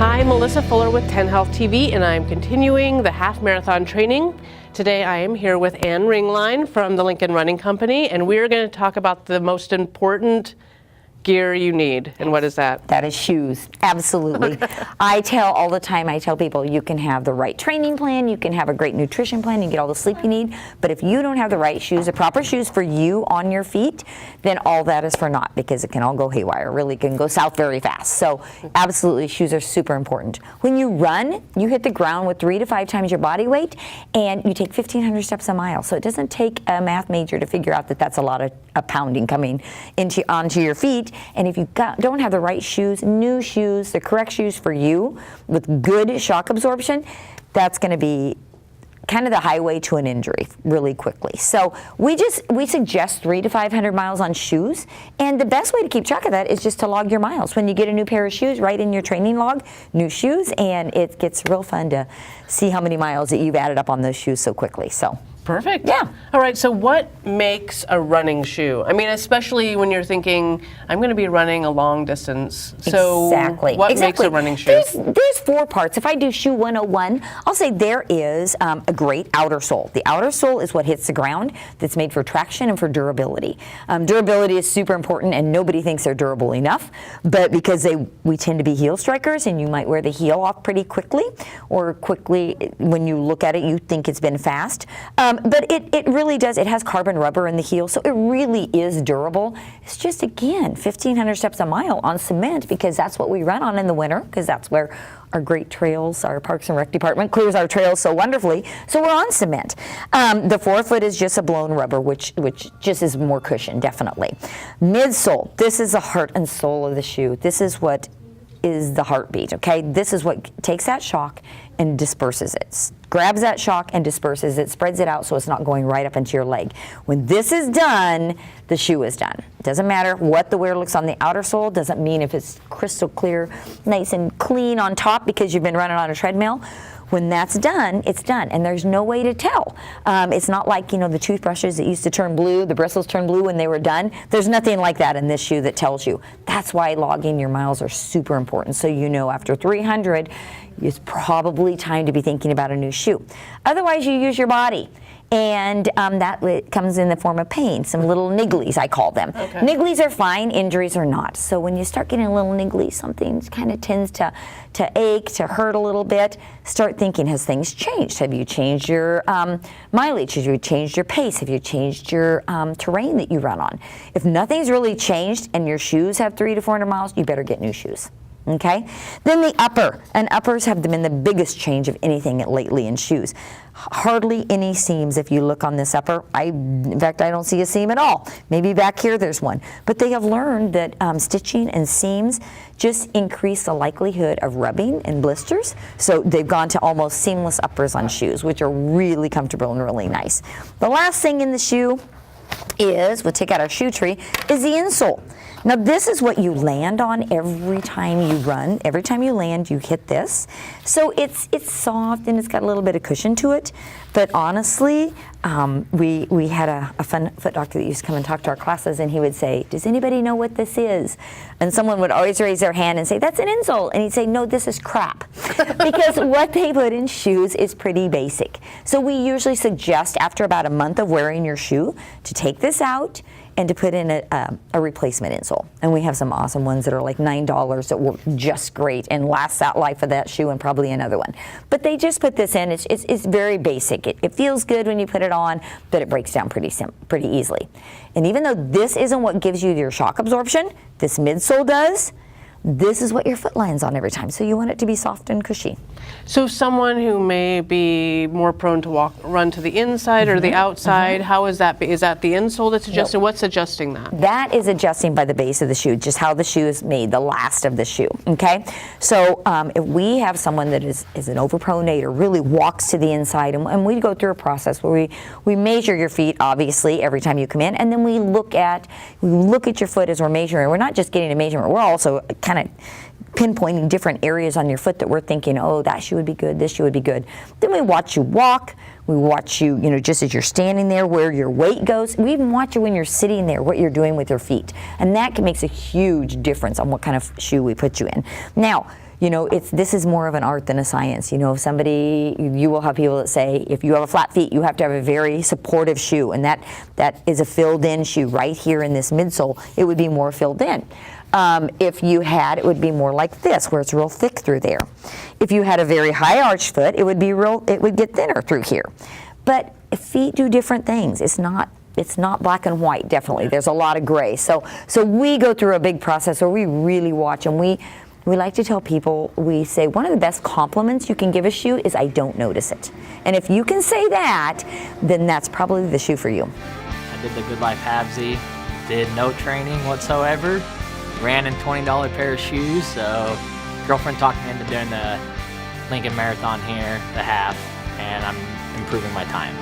Hi, Melissa Fuller with 10 Health TV, and I'm continuing the half marathon training. Today I am here with Ann Ringlein from the Lincoln Running Company, and we're going to talk about the most important gear you need. And what is that? That is shoes. Absolutely. I tell people you can have the right training plan, you can have a great nutrition plan, you get all the sleep you need, but if you don't have the right shoes, the proper shoes for you on your feet, then all that is for naught, because it can all go haywire. Really can go south very fast. So absolutely, shoes are super important. When you run, you hit the ground with 3 to 5 times your body weight, and you take 1,500 steps a mile. So it doesn't take a math major to figure out that that's a lot of pounding coming onto your feet. And if you don't have the right shoes, new shoes, the correct shoes for you with good shock absorption, that's going to be kind of the highway to an injury really quickly. So we suggest 300 to 500 miles on shoes, and the best way to keep track of that is just to log your miles. When you get a new pair of shoes, write in your training log, new shoes, and it gets real fun to see how many miles that you've added up on those shoes so quickly. So. Perfect. Yeah. All right, so what makes a running shoe? I mean, especially when you're thinking, I'm going to be running a long distance. So exactly. What makes a running shoe? There's 4 parts. If I do shoe 101, I'll say there is a great outer sole. The outer sole is what hits the ground, that's made for traction and for durability. Durability is super important, and nobody thinks they're durable enough, but because we tend to be heel strikers, and you might wear the heel off pretty quickly, or quickly when you look at it, you think it's been fast. But it really does. It has carbon rubber in the heel, so it really is durable. It's just, again, 1,500 steps a mile on cement, because that's what we run on in the winter, because that's where our great trails, our Parks and Rec department clears our trails so wonderfully. So we're on cement. The forefoot is just a blown rubber, which just is more cushion, definitely. Midsole, this is the heart and soul of the shoe. This is what is the heartbeat, okay? This is what takes that shock and disperses it. Grabs that shock and disperses it, spreads it out so it's not going right up into your leg. When this is done, the shoe is done. It doesn't matter what the wear looks on the outer sole, doesn't mean if it's crystal clear, nice and clean on top because you've been running on a treadmill. When that's done, it's done, and there's no way to tell. It's not like, the toothbrushes that used to turn blue, the bristles turn blue when they were done. There's nothing like that in this shoe that tells you. That's why logging your miles are super important, so after 300, it's probably time to be thinking about a new shoe. Otherwise, you use your body. And that comes in the form of pain, some little nigglies, I call them. Okay. Nigglies are fine, injuries are not. So when you start getting a little niggly, something kind of tends to ache, to hurt a little bit, start thinking, has things changed? Have you changed your mileage? Have you changed your pace? Have you changed your terrain that you run on? If nothing's really changed and your shoes have 300 to 400 miles, you better get new shoes. Okay? Then the upper, and uppers have been the biggest change of anything lately in shoes. Hardly any seams if you look on this upper. In fact, I don't see a seam at all. Maybe back here there's one. But they have learned that stitching and seams just increase the likelihood of rubbing and blisters. So they've gone to almost seamless uppers on shoes, which are really comfortable and really nice. The last thing in the shoe we'll take out our shoe tree, is the insole. Now this is what you land on every time you run. Every time you land, you hit this. So it's soft and it's got a little bit of cushion to it. But honestly, we had a fun foot doctor that used to come and talk to our classes, and he would say, does anybody know what this is? And someone would always raise their hand and say, that's an insole. And he'd say, no, this is crap. Because what they put in shoes is pretty basic. So we usually suggest after about a month of wearing your shoe to take this out and to put in a replacement insole. And we have some awesome ones that are like $9 that work just great and last that life of that shoe and probably another one. But they just put this in. It's very basic. It feels good when you put it on, but it breaks down pretty easily. And even though this isn't what gives you your shock absorption, this midsole does. This is what your foot lands on every time. So you want it to be soft and cushy. So someone who may be more prone to run to the inside or the outside, how is that? Is that the insole that's adjusting? Nope. What's adjusting that? That is adjusting by the base of the shoe, just how the shoe is made, the last of the shoe, okay? So if we have someone that is an overpronator, really walks to the inside, and we go through a process where we measure your feet, obviously, every time you come in, and then we look at your foot as we're measuring. We're not just getting a measurement, we're also kind of pinpointing different areas on your foot that we're thinking, oh, that shoe would be good, this shoe would be good. Then we watch you walk, we watch you, just as you're standing there, where your weight goes. We even watch you when you're sitting there, what you're doing with your feet. And that makes a huge difference on what kind of shoe we put you in. Now, You know, this is more of an art than a science. You know, you will have people that say, if you have a flat feet, you have to have a very supportive shoe, and that is a filled-in shoe. Right here in this midsole, it would be more filled in. If you had, it would be more like this, where it's real thick through there. If you had a very high arch foot, it would get thinner through here. But feet do different things. It's not black and white, definitely. There's a lot of gray. So we go through a big process where we really watch, and we like to tell people, we say one of the best compliments you can give a shoe is, I don't notice it. And if you can say that, then that's probably the shoe for you. I did the Good Life Habsy, did no training whatsoever, ran in $20 pair of shoes, so girlfriend talked me into doing the Lincoln Marathon here, the half, and I'm improving my time.